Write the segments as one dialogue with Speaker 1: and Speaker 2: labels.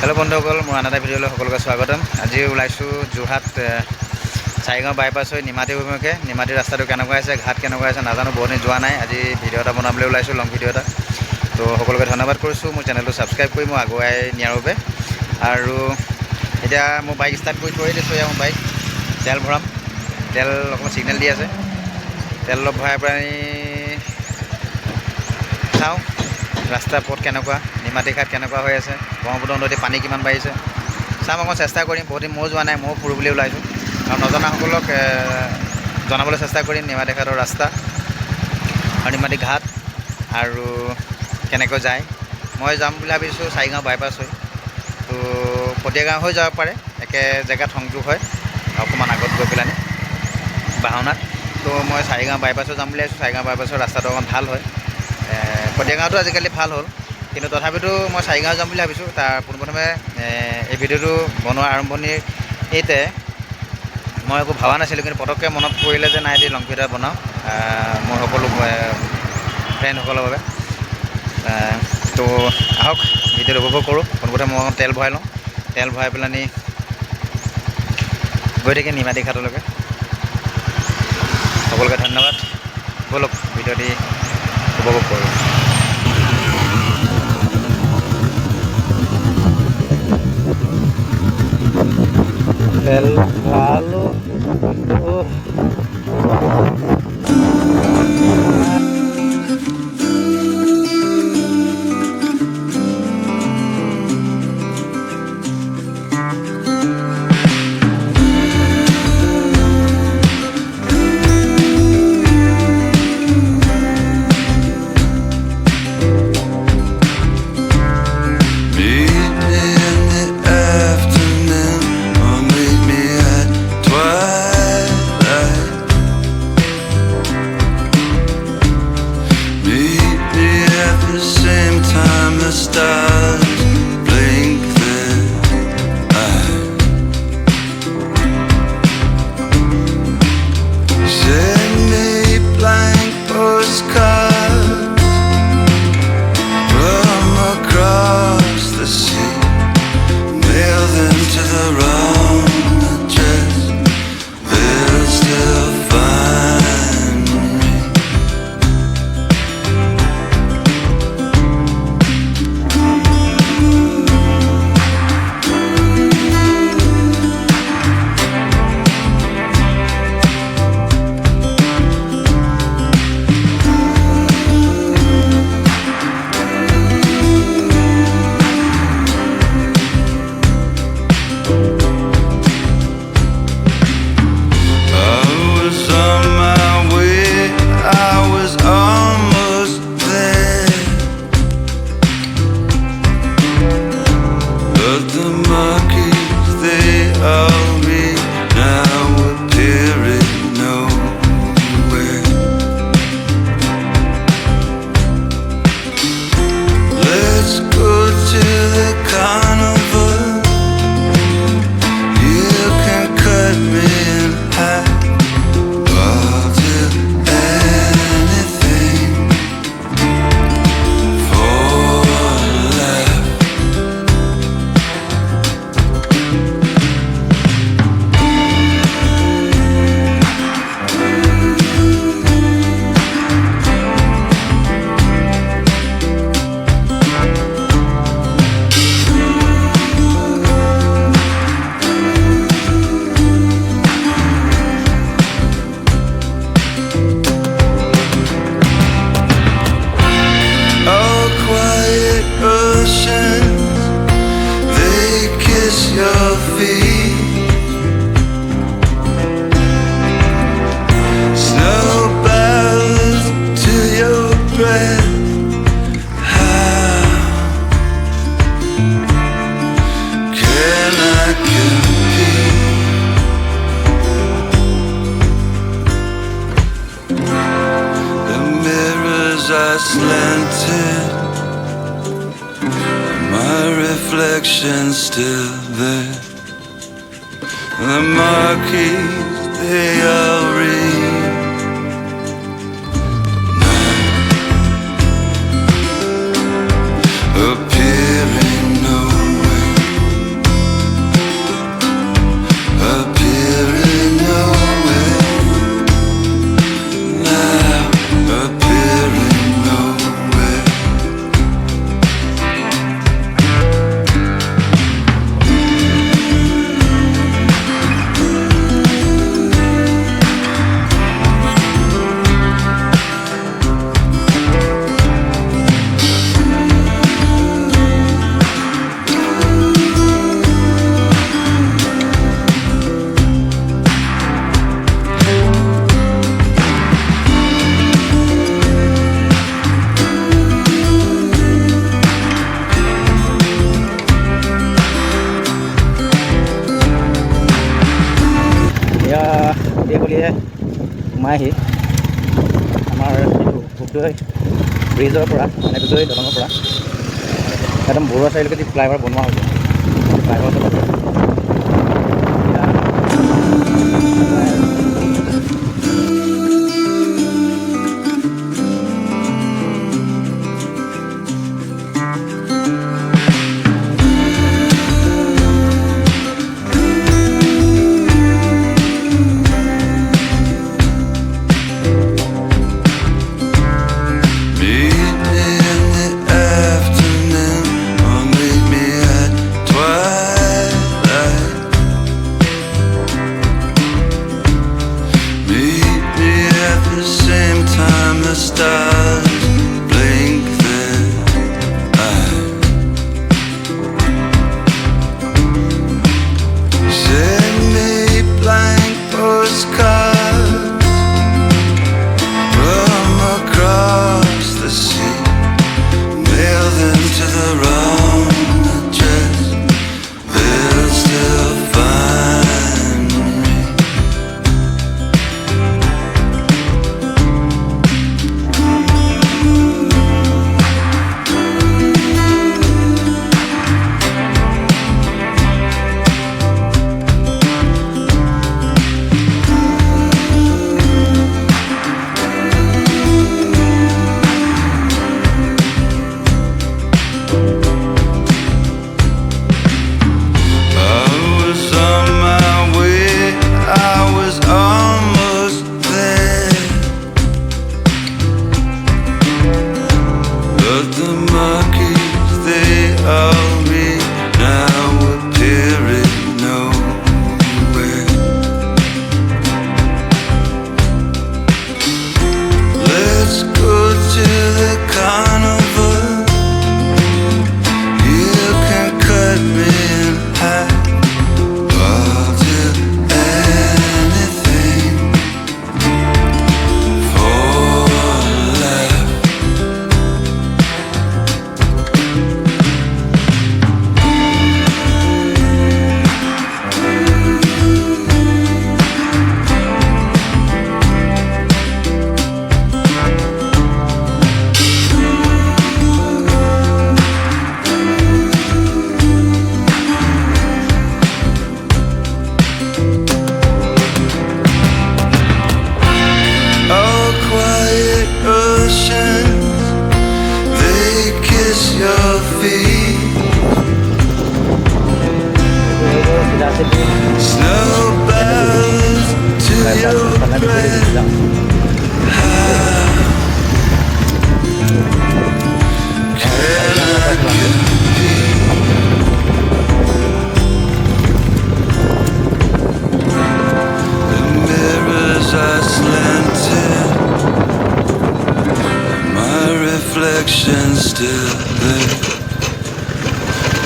Speaker 1: Hello बंधुসকল মোৰ আন এটা ভিডিঅ'লৈ সকলোকে স্বাগতম। আজি ওলাইছোঁ যোৰহাট চাৰিগাঁও বাইপাছ হৈ নিমাতী অভিমুখে। নিমাতী ৰাস্তাটো কেনেকুৱা আছে, ঘাট কেনেকুৱা আছে নাজানো, বহুত দিন যোৱা নাই। আজি ভিডিঅ' এটা বনাবলৈ ওলাইছোঁ, লং ভিডিঅ' এটা। তো সকলোকে ধন্যবাদ কৰিছোঁ মোৰ চেনেলটো ছাবস্ক্ৰাইব কৰি মই আগুৱাই নিয়াৰ বাবে। আৰু এতিয়া মোৰ বাইক ষ্টাৰ্ট কৰি থৈ দিছোঁ। এয়া মোৰ বাইক, তেল ভৰাম। তেল অকণমান ছিগনেল দি আছে, তেল অলপ ভৰাই পেলাই চাওঁ ৰাস্তা পথ কেনেকুৱা, নিমাতী ঘাট কেনেকুৱা হৈ আছে, ব্ৰহ্মপুত্ৰ নদীত পানী কিমান বাঢ়িছে চাম। অকণ চেষ্টা কৰিম, বহুত দিন ময়ো যোৱা নাই, ময়ো ফুৰোঁ বুলি ওলাইছোঁ। আৰু নজনাসকলক জনাবলৈ চেষ্টা কৰিম নিমাতী ঘাটৰ ৰাস্তা আৰু নিমাতী ঘাট আৰু কেনেকৈ যায়। মই যাম বুলি ভাবিছোঁ চাৰিগাঁও বাইপাছ হৈ, তো পতিয়া গাঁও হৈ যাব পাৰে, একে জেগাত সংযোগ হয় অকণমান আগত গৈ পেলাই বাহনাত। তো মই চাৰিগাঁও বাইপাছো যাম বুলি ভাবিছোঁ। চাৰিগাঁও বাইপাছৰ ৰাস্তাটো অকণ ভাল হয়, পতিয়া গাঁৱতো আজিকালি ভাল হ'ল, কিন্তু তথাপিতো মই চাৰিগাঁও যাম বুলি ভাবিছোঁ। তাৰ পোনপ্ৰথমে এই ভিডিঅ'টো বনোৱাৰ আৰম্ভণিতে মই একো ভবা নাছিলোঁ, কিন্তু পটককৈ মনত পৰিলে যে নাই এটি লং ভিডিঅ' বনাওঁ মোৰ সকলো ফ্ৰেণ্ডসকলৰ বাবে। তো আহক ভিডিঅ'টো উপভোগ কৰোঁ। পোনপ্ৰথমে মই তেল ভৰাই লওঁ, তেল ভৰাই পেলাই গৈ থাকিম নিমাতী ঘাটলৈকে। সকলোকে ধন্যবাদ, ব'লক ভিডিঅ'টি উপভোগ কৰোঁ। তেল ভৰালোঁ।
Speaker 2: Slanted, my reflection still there. The marquees, they all read. Appearing nowhere.
Speaker 1: এনেকৈ সোমাইহি আমাৰ এইটো ভোগদৈ ব্ৰিজৰ পৰা মানে ভোগদৈ দলঙৰ পৰা একদম বৰুৱা চাৰিআলিলৈকে যি ফ্লাইঅভাৰ বনোৱা হৈছে ফ্লাইঅভাৰটো
Speaker 2: reflection still there.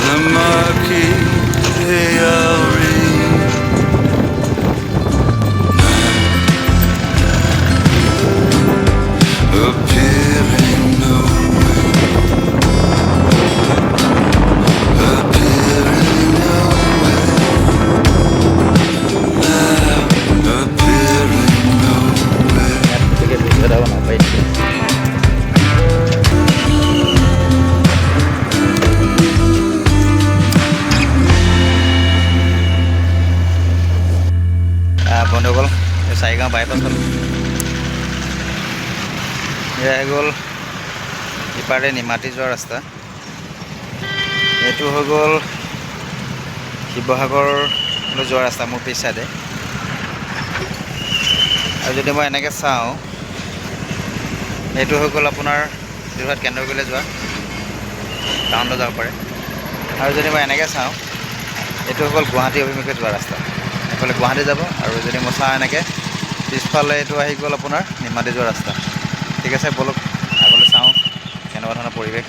Speaker 2: The marquee they all read. Appearing nowhere. Appearing nowhere. Now appearing nowhere.
Speaker 1: বন্ধুসকল এই চাৰিগাঁও বাইপাছ হ'ল এয়া গ'ল ইপাৰে নিমাতী যোৱা ৰাস্তা এইটো হৈ গ'ল শিৱসাগৰলৈ যোৱা ৰাস্তা মোৰ পিছ চাইডে আৰু যদি মই এনেকৈ চাওঁ এইটো হৈ গ'ল আপোনাৰ যোৰহাট কেন্দ্ৰলৈ যোৱা টাউনলৈ যাব পাৰে আৰু যদি মই এনেকৈ চাওঁ এইটো হৈ গ'ল গুৱাহাটী অভিমুখে যোৱা ৰাস্তা এইফালে গুৱাহাটী যাব আৰু যদি মই চাওঁ এনেকৈ পিছফালে এইটো আহি গ'ল আপোনাৰ নিমাতী যোৱা ৰাস্তা ঠিক আছে ব'লক আগলৈ চাওঁ কেনেকুৱা ধৰণৰ পৰিৱেশ